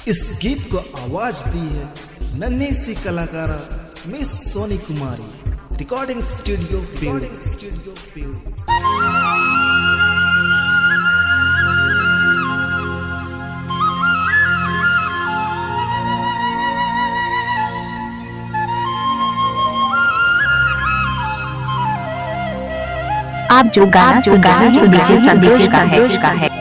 इस गीत को आवाज दी है नन्ही सी कलाकारा miss Soni Kumari. Recording studio आप जो गाना सुन रहे हैं डीजे संदेश का है।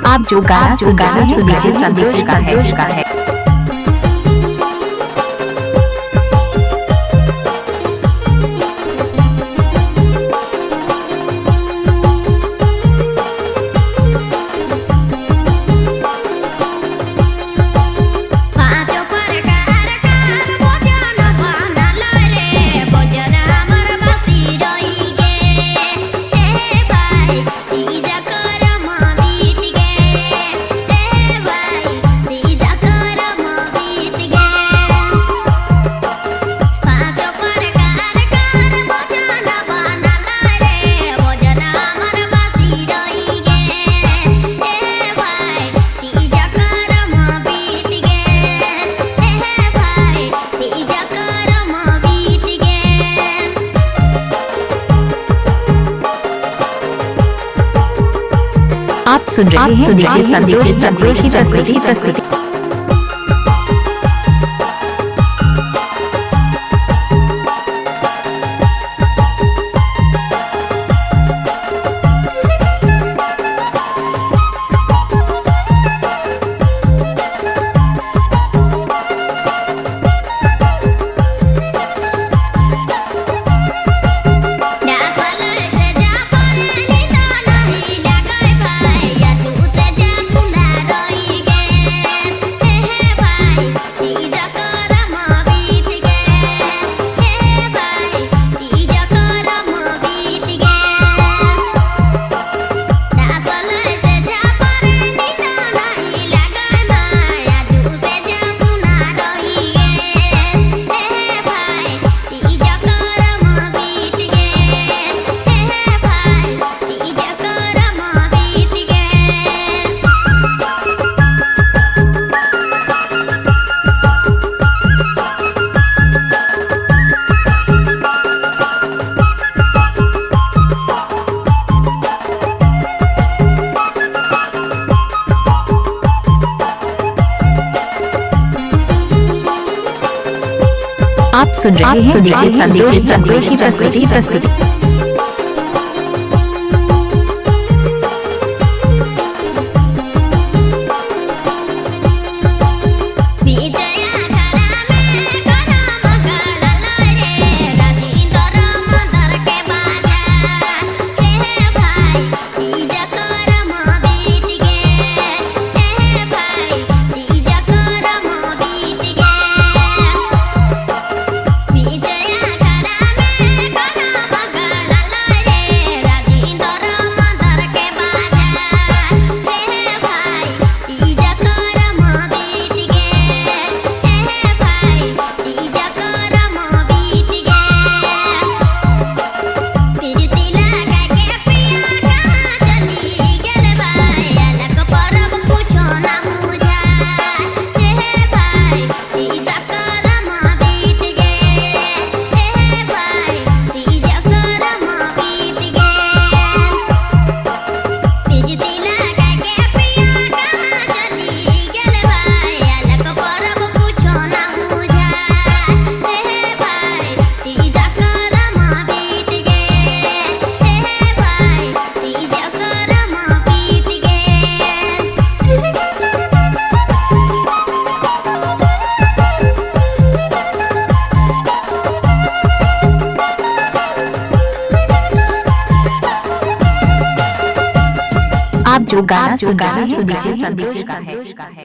आप जो गाना सुन रहे हैं डीजे संदेश का है। आप सुन रहे हैं डीजे संदेश की प्रस्तुति। आप सुन रहे हैं डीजे संदेश की प्रस्तुति। मगल जो गाना सुन रहे हैं नीचे संदेश का है।